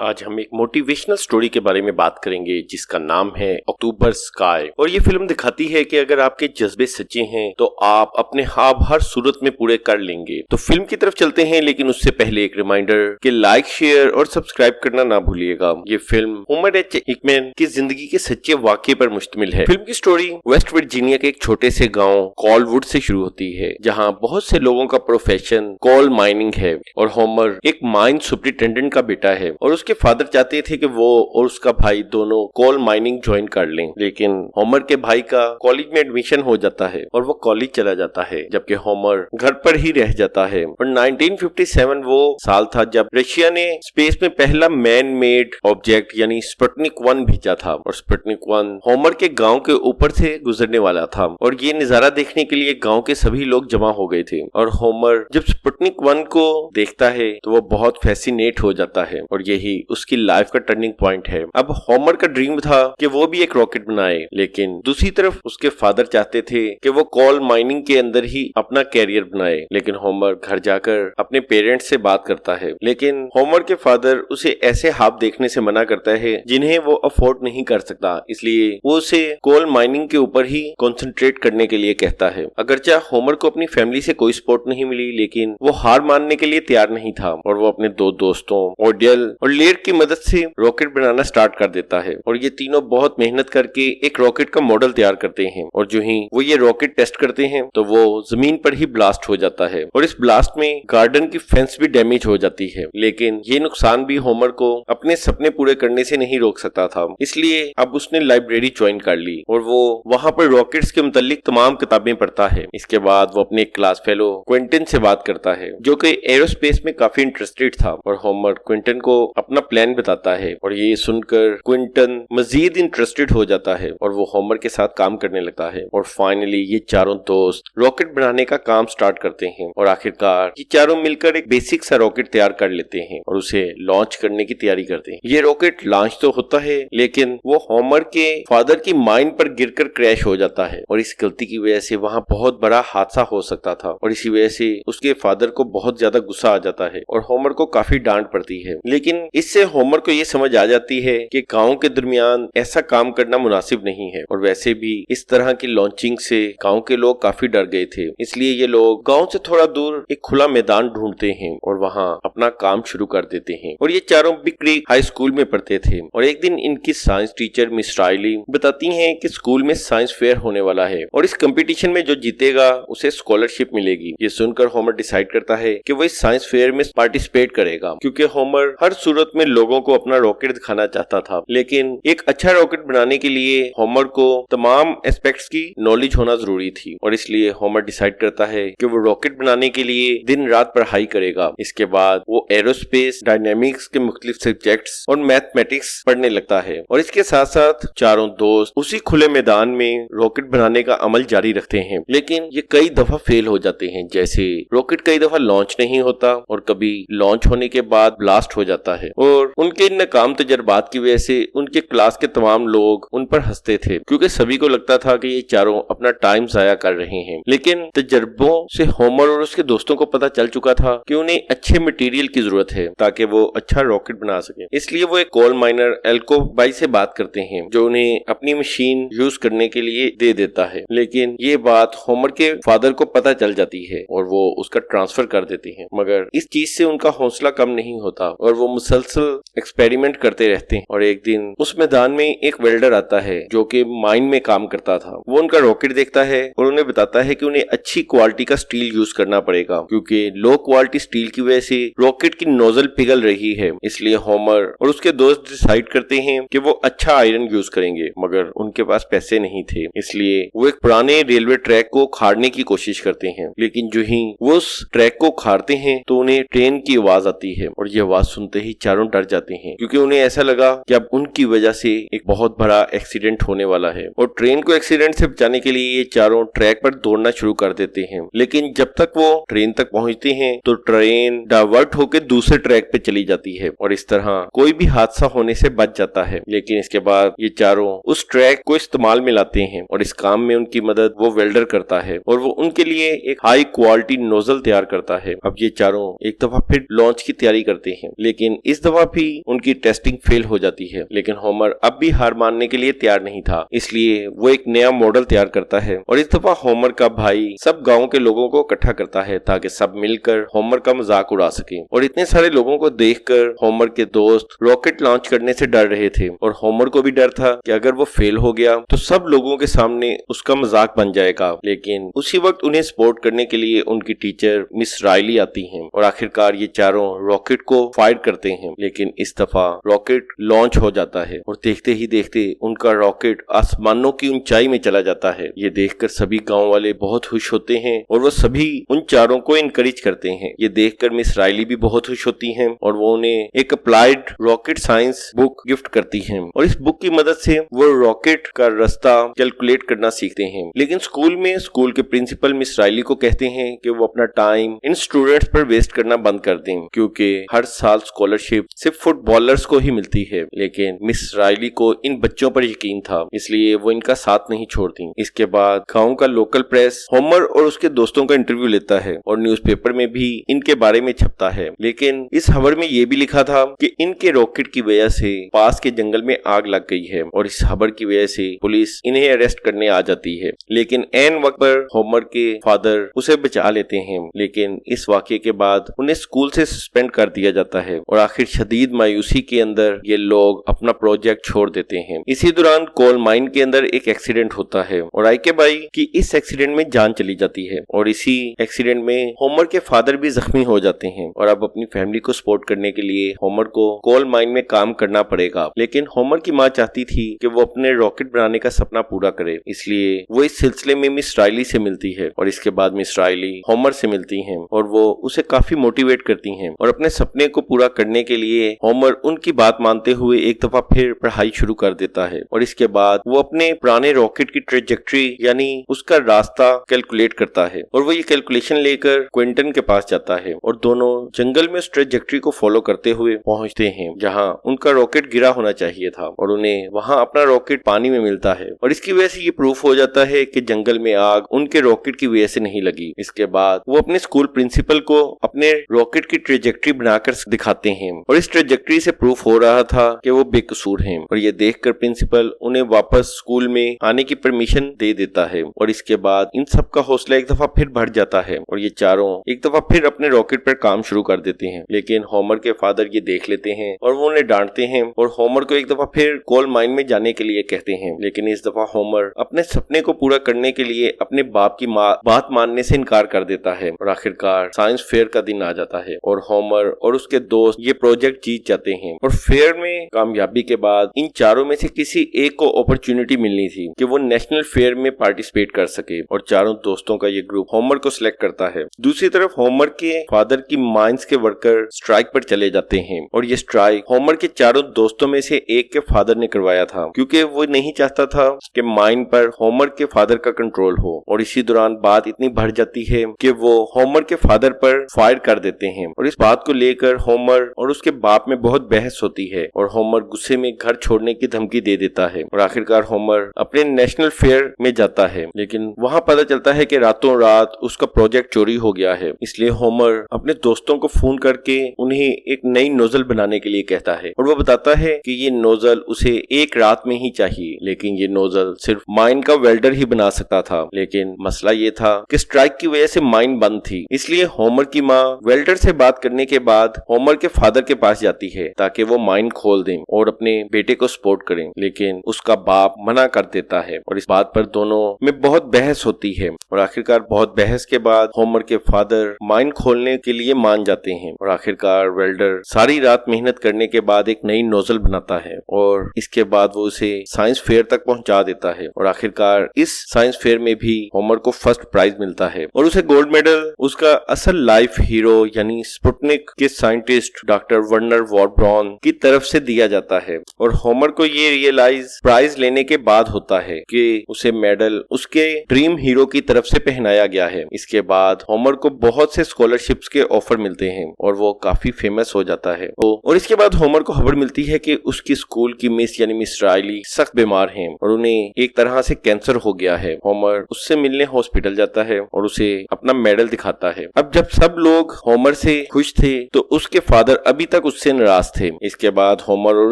आज हम एक मोटिवेशनल स्टोरी के बारे में बात करेंगे जिसका नाम है अक्टूबर स्काई। और ये फिल्म दिखाती है कि अगर आपके जज्बे सच्चे हैं तो आप अपने ख्वाब हर सूरत में पूरे कर लेंगे। तो फिल्म की तरफ चलते हैं, लेकिन उससे पहले एक रिमाइंडर कि लाइक, शेयर और सब्सक्राइब करना ना भूलिएगा। ये फिल्म होमर एच. हिकमैन की जिंदगी के सच्चे वाकये पर मुश्तमिल है। फिल्म की स्टोरी वेस्ट वर्जीनिया के एक छोटे से गाँव कॉलवुड से शुरू होती है, जहाँ बहुत से लोगों का प्रोफेशन कोल माइनिंग है और होमर एक माइन सुपरिटेंडेंट का बेटा है और उसके फादर चाहते थे कि वो और उसका भाई दोनों कोल माइनिंग ज्वाइन कर लें। लेकिन होमर के भाई का कॉलेज में एडमिशन हो जाता है और वो कॉलेज चला जाता है, जबकि होमर घर पर ही रह जाता है। और 1957 वो साल था जब रशिया ने स्पेस में पहला मैन मेड ऑब्जेक्ट यानी स्पुतनिक 1 भेजा था और स्पुतनिक 1 होमर के गांव के ऊपर से गुजरने वाला था और ये नजारा देखने के लिए गांव के सभी लोग जमा हो गए थे। और होमर जब स्पुतनिक 1 को देखता है तो वो बहुत फैसिनेट हो जाता है और यही उसकी लाइफ का टर्निंग पॉइंट है। अब होमर का ड्रीम था कि वो भी एक रॉकेट बनाए, लेकिन दूसरी तरफ उसके फादर चाहते थे कि वो कोल माइनिंग के अंदर ही अपना कैरियर बनाए। लेकिन होमर घर जाकर अपने पेरेंट्स से बात करता है, लेकिन होमर के फादर उसे ऐसे ख्वाब देखने से मना करता है जिन्हें वो अफोर्ड नहीं कर सकता, इसलिए वो उसे कोल माइनिंग के ऊपर ही कंसंट्रेट करने के लिए कहता है। अगरचे होमर को अपनी फैमिली से कोई सपोर्ट नहीं मिली, लेकिन वो हार मानने के लिए तैयार नहीं था और वो अपने दो दोस्तों ओडियल और लेयर की मदद से रॉकेट बनाना स्टार्ट कर देता है। और ये तीनों बहुत मेहनत करके एक रॉकेट का मॉडल तैयार करते हैं और जो ही वो ये रॉकेट टेस्ट करते हैं तो वो जमीन पर ही ब्लास्ट हो जाता है और इस ब्लास्ट में गार्डन की फेंस भी डैमेज हो जाती है। लेकिन ये नुकसान भी होमर को अपने सपने पूरे करने से नहीं रोक सकता था, इसलिए अब उसने लाइब्रेरी ज्वाइन कर ली और वो वहाँ पर रॉकेट्स के मुतालिक तमाम किताबें पढ़ता है। इसके बाद वो अपने क्लास फेलो क्विंटन से बात करता है जो कि एरोस्पेस में काफी इंटरेस्टेड था और होमर क्विंटन को अपना प्लान बताता है और ये सुनकर क्विंटन मजीद इंटरेस्टेड हो जाता है और वो होमर के साथ काम करने लगता है और फाइनली ये चारों दोस्त रॉकेट बनाने का काम स्टार्ट करते हैं और आखिरकार ये चारों मिलकर एक बेसिक सा रॉकेट तैयार कर लेते हैं और उसे लॉन्च करने की तैयारी करते हैं। ये रॉकेट लॉन्च तो होता है, लेकिन वो होमर के फादर की माइन पर गिरकर क्रैश हो जाता है और इस गलती की वजह से वहाँ बहुत बड़ा हादसा हो सकता था और इसी वजह से उसके फादर को बहुत ज्यादा गुस्सा आ जाता है और होमर को काफी डांट पड़ती है। लेकिन इससे होमर को ये समझ आ जाती है कि गांव के दरमियान ऐसा काम करना मुनासिब नहीं है और वैसे भी इस तरह की लॉन्चिंग से गांव के लोग काफी डर गए थे, इसलिए ये लोग गांव से थोड़ा दूर एक खुला मैदान ढूंढते हैं और वहां अपना काम शुरू कर देते हैं। और ये चारों बिग क्रीक हाई स्कूल में पढ़ते थे और एक दिन इनकी साइंस टीचर मिस राइली बताती हैं कि स्कूल में साइंस फेयर होने वाला है और इस कंपटीशन में जो जीतेगा उसे स्कॉलरशिप मिलेगी। ये सुनकर होमर डिसाइड करता है कि वो इस साइंस फेयर में पार्टिसिपेट करेगा, क्योंकि होमर हर सूरत में लोगों को अपना रॉकेट दिखाना चाहता था। लेकिन एक अच्छा रॉकेट बनाने के लिए होमर को तमाम एस्पेक्ट्स की नॉलेज होना जरूरी थी और इसलिए होमर डिसाइड करता है कि वो रॉकेट बनाने के लिए दिन रात पढ़ाई करेगा। इसके बाद वो एरोस्पेस, डायनेमिक्स के मुख्तलिफ सब्जेक्ट्स और मैथमेटिक्स पढ़ने लगता है और इसके साथ साथ चारों दोस्त उसी खुले मैदान में रॉकेट बनाने का अमल जारी रखते हैं। लेकिन ये कई दफा फेल हो जाते हैं, जैसे रॉकेट कई दफा लॉन्च नहीं होता और कभी लॉन्च होने के बाद ब्लास्ट हो जाता है और उनके नाकाम तजर्बात की वजह से उनके क्लास के तमाम लोग उन पर हंसते थे, क्योंकि सभी को लगता था कि ये चारों अपना टाइम जाया कर रहे हैं। लेकिन तजर्बों से होमर और उसके दोस्तों को पता चल चुका था कि उन्हें अच्छे मटेरियल की जरूरत है ताकि वो अच्छा रॉकेट बना सके, इसलिए वो एक कोल माइनर एल्को बाई से बात करते हैं जो उन्हें अपनी मशीन यूज करने के लिए दे देता है। लेकिन ये बात होमर के फादर को पता चल जाती है और वो उसका ट्रांसफर कर देते हैं, मगर इस चीज से उनका हौसला कम नहीं होता और वो मुसलसल एक्सपेरिमेंट करते रहते हैं। और एक दिन उस मैदान में एक वेल्डर आता है जो कि माइन में काम करता था। वो उनका रॉकेट देखता है और उन्हें बताता है कि उन्हें अच्छी क्वालिटी का स्टील यूज करना पड़ेगा, क्योंकि लो क्वालिटी स्टील की वजह से रॉकेट की नोजल पिघल रही है। इसलिए होमर और उसके दोस्त डिसाइड करते हैं कि वो अच्छा आयरन यूज करेंगे, मगर उनके पास पैसे नहीं थे, इसलिए वो एक पुराने रेलवे ट्रैक को उखाड़ने की कोशिश करते हैं। लेकिन जो ही वो उस ट्रैक को उखाड़ते हैं तो उन्हें ट्रेन की आवाज आती है और ये आवाज सुनते ही चारों डर जाते हैं, क्योंकि उन्हें ऐसा लगा कि अब उनकी वजह से एक बहुत बड़ा एक्सीडेंट होने वाला है। और ट्रेन को एक्सीडेंट से बचाने के लिए ये चारों ट्रैक पर दौड़ना शुरू कर देते हैं। लेकिन जब तक वो ट्रेन तक पहुंचते हैं तो ट्रेन डाइवर्ट होकर दूसरे ट्रैक पे चली जाती है और इस तरह कोई भी हादसा होने से बच जाता है। लेकिन इसके बाद ये चारों उस ट्रैक को इस्तेमाल में लाते हैं और इस काम में उनकी मदद वो वेल्डर करता है और वो उनके लिए एक हाई क्वालिटी नोजल तैयार करता है। अब ये चारों एक दफा फिर लॉन्च की तैयारी करते हैं, लेकिन इस दफा दफा भी उनकी टेस्टिंग फेल हो जाती है, लेकिन होमर अब भी हार मानने के लिए तैयार नहीं था। इसलिए वो एक नया मॉडल तैयार करता है और इस दफा होमर का भाई सब गांव के लोगों को इकट्ठा करता है ताकि सब मिलकर होमर का मजाक उड़ा सके। और इतने सारे लोगों को देखकर होमर के दोस्त रॉकेट लॉन्च करने से डर रहे थे और होमर को भी डर था कि अगर वो फेल हो गया तो सब लोगों के सामने उसका मजाक बन जाएगा। लेकिन उसी वक्त उन्हें सपोर्ट करने के लिए उनकी टीचर मिस राइली आती हैं और आखिरकार ये चारों रॉकेट को फायर करते हैं। लेकिन इस दफा रॉकेट लॉन्च हो जाता है और देखते ही देखते उनका रॉकेट आसमानों की ऊंचाई में चला जाता है। ये देखकर सभी गांव वाले बहुत खुश होते हैं और वो सभी उन चारों को इनकरेज करते हैं। ये देखकर मिस राइली भी बहुत खुश होती हैं और वो उन्हें एक applied rocket science book gift करती हैं और इस बुक की मदद से वो रॉकेट का रास्ता कैलकुलेट करना सीखते हैं। लेकिन स्कूल में स्कूल के प्रिंसिपल मिस राइली को कहते हैं कि वो अपना टाइम इन स्टूडेंट्स पर वेस्ट करना बंद कर दें क्योंकि हर साल स्कॉलरशिप सिर्फ फुटबॉलर्स को ही मिलती है। लेकिन मिस राइली को इन बच्चों पर यकीन था, इसलिए वो इनका साथ नहीं छोड़ती। इसके बाद गांव का लोकल प्रेस होमर और उसके दोस्तों का इंटरव्यू लेता है और न्यूज़पेपर में भी इनके बारे में छपता है। लेकिन इस खबर में ये भी लिखा था कि इनके रॉकेट की वजह से पास के जंगल में आग लग गई है और इस खबर की वजह से पुलिस इन्हें अरेस्ट करने आ जाती है। लेकिन ऐन वक्त पर होमर के फादर उसे बचा लेते हैं। लेकिन इस वाकये के बाद उन्हें स्कूल से सस्पेंड कर दिया जाता है और आखिर शदीद मायूसी के अंदर ये लोग अपना प्रोजेक्ट छोड़ देते हैं। इसी दौरान कोल माइन के अंदर एक एक्सीडेंट होता है और आइके बाई की इस एक्सीडेंट में जान चली जाती है और इसी एक्सीडेंट में होमर के फादर भी जख्मी हो जाते हैं और अब अपनी फैमिली को सपोर्ट करने के लिए होमर को कोल माइन में काम करना पड़ेगा। लेकिन होमर की माँ चाहती थी कि वो अपने रॉकेट बनाने का सपना पूरा करे, इसलिए वो इस सिलसिले में मिस राइली से मिलती है और इसके बाद मिस राइली होमर से मिलती हैं और वो उसे काफी मोटिवेट करती हैं और अपने सपने को पूरा करने के लिए होमर उनकी बात मानते हुए एक दफा फिर पढ़ाई शुरू कर देता है और इसके बाद वो अपने पुराने रॉकेट की ट्रेजेक्ट्री यानी उसका रास्ता कैलकुलेट करता है और वो ये कैलकुलेशन लेकर क्विंटन के पास जाता है और दोनों जंगल में उस ट्रेजेक्ट्री को फॉलो करते हुए पहुंचते हैं जहां उनका रॉकेट गिरा होना चाहिए था और उन्हें वहां अपना रॉकेट पानी में मिलता है और इसकी वजह से ये प्रूफ हो जाता है कि जंगल में आग उनके रॉकेट की वजह से नहीं लगी। इसके बाद वो अपने स्कूल प्रिंसिपल को अपने रॉकेट की ट्रेजेक्ट्री बनाकर दिखाते हैं और इस ट्रेजेक्ट्री से प्रूफ हो रहा था कि वो बेकसूर हैं और ये देखकर प्रिंसिपल उन्हें वापस स्कूल में आने की परमिशन दे देता है और इसके बाद इन सब का हौसला एक दफा फिर बढ़ जाता है और ये चारों एक दफा फिर अपने रॉकेट पर काम शुरू कर देते हैं। लेकिन होमर के फादर ये देख लेते हैं और वो उन्हें डांटते हैं और होमर को एक दफा फिर कोल माइन में जाने के लिए कहते हैं। लेकिन इस दफा होमर अपने सपने को पूरा करने के लिए अपने बाप की बात मानने से इनकार कर देता है और आखिरकार साइंस फेयर का दिन आ जाता है और होमर और उसके दोस्त ये प्रोजेक्ट जीत जाते हैं और फेयर में कामयाबी के बाद इन चारों में से किसी एक को अपॉर्चुनिटी मिलनी थी कि वो नेशनल फेयर में पार्टिसिपेट कर सके और चारों दोस्तों का ये ग्रुप होमर को सिलेक्ट करता है। दूसरी तरफ होमर के फादर की माइंस के वर्कर स्ट्राइक पर चले जाते हैं और ये स्ट्राइक होमर के चारों दोस्तों में से एक के फादर ने करवाया था क्योंकि वो नहीं चाहता था कि माइन पर होमर के फादर का कंट्रोल हो और इसी दौरान बात इतनी बढ़ जाती है कि वो होमर के फादर पर फायर कर देते हैं और इस बात को लेकर होमर और उसके बाप में बहुत बहस होती है और होमर गुस्से में घर छोड़ने की धमकी दे देता है और आखिरकार होमर अपने नेशनल फेयर में जाता है। लेकिन वहाँ पता चलता है कि रातों रात उसका प्रोजेक्ट चोरी हो गया है, इसलिए होमर अपने दोस्तों को फोन करके उन्हें एक नई नोजल बनाने के लिए कहता है और वो बताता है कि ये नोजल उसे एक रात में ही चाहिए। लेकिन ये नोजल सिर्फ माइन का वेल्डर ही बना सकता था। लेकिन मसला ये था कि स्ट्राइक की वजह से माइन बंद थी, इसलिए होमर की माँ वेल्डर से बात करने के बाद होमर के फादर के पास जाती है ताकि वो माइन खोल दें और अपने बेटे को सपोर्ट करें। लेकिन उसका बाप मना कर देता है और इस बात पर दोनों में बहुत बहस होती है और आखिरकार बहुत बहस के बाद होमर के फादर माइन खोलने के लिए मान जाते हैं और आखिरकार वेल्डर सारी रात मेहनत करने के बाद एक नई नोजल बनाता है और इसके बाद वो उसे साइंस फेयर तक पहुंचा देता है और आखिरकार इस साइंस फेयर में भी होमर को फर्स्ट प्राइज मिलता है और उसे गोल्ड मेडल उसका असल लाइफ हीरो यानी स्पुतनिक के scientist doctor Wernher von Braun की तरफ से दिया जाता है। और होमर को ये रियलाइज प्राइज लेने के बाद होता है कि उसे मेडल उसके ड्रीम हीरो की तरफ से पहनाया गया है। इसके बाद होमर को बहुत से स्कॉलरशिप्स के ऑफर मिलते हैं और वो काफी फेमस हो जाता है। और इसके बाद होमर को खबर मिलती है कि उसकी स्कूल की मिस यानी मिस राइली सख्त बीमार हैं और उन्हें एक तरह से कैंसर हो गया है। होमर उससे मिलने हॉस्पिटल जाता है और उसे अपना मेडल दिखाता है। अब जब सब लोग होमर से खुश थे तो उसके फादर अभी तक उससे नाराज थे। इसके बाद होमर और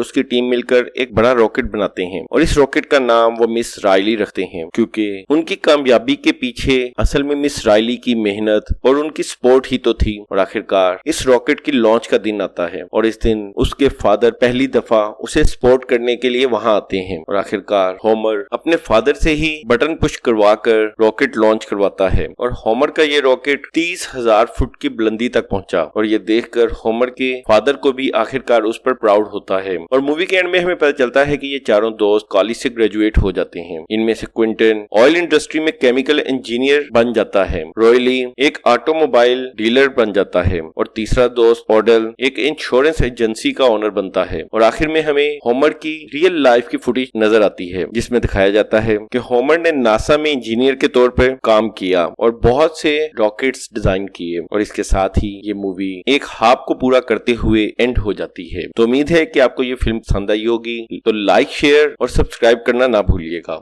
उसकी टीम मिलकर एक बड़ा रॉकेट बनाते हैं और इस रॉकेट का नाम वो मिस राइली रखते हैं, क्योंकि उनकी कामयाबी के पीछे असल में मिस राइली की मेहनत और उनकी सपोर्ट ही तो थी। और आखिरकार इस रॉकेट की लॉन्च का दिन आता है और इस दिन उसके फादर पहली दफा उसे सपोर्ट करने के लिए वहां आते हैं और आखिरकार होमर अपने फादर से ही बटन पुश करवा कर रॉकेट लॉन्च करवाता है और होमर का ये रॉकेट 30,000 फुट की बुलंदी तक पहुंचा और ये देखकर होमर के फादर को भी आखिरकार उस पर प्राउड होता है। और मूवी के एंड में हमें पता चलता है कि ये चारों दोस्त कॉलेज से ग्रेजुएट हो जाते हैं। इनमें से क्विंटन ऑयल इंडस्ट्री में केमिकल इंजीनियर बन जाता है, रॉयली एक ऑटोमोबाइल डीलर बन जाता है और तीसरा दोस्त ऑडल एक इंश्योरेंस एजेंसी का ओनर बनता है। और आखिर में हमें होमर की रियल लाइफ की फुटेज नजर आती है जिसमें दिखाया जाता है कि होमर ने नासा में इंजीनियर के तौर पर काम किया और बहुत से रॉकेट्स डिजाइन किए और इसके साथ ही ये मूवी एक हाफ को पूरा करते हुए एंड हो जाती है। तो उम्मीद है कि आपको ये फिल्म पसंद आई होगी, तो लाइक शेयर और सब्सक्राइब करना ना भूलिएगा।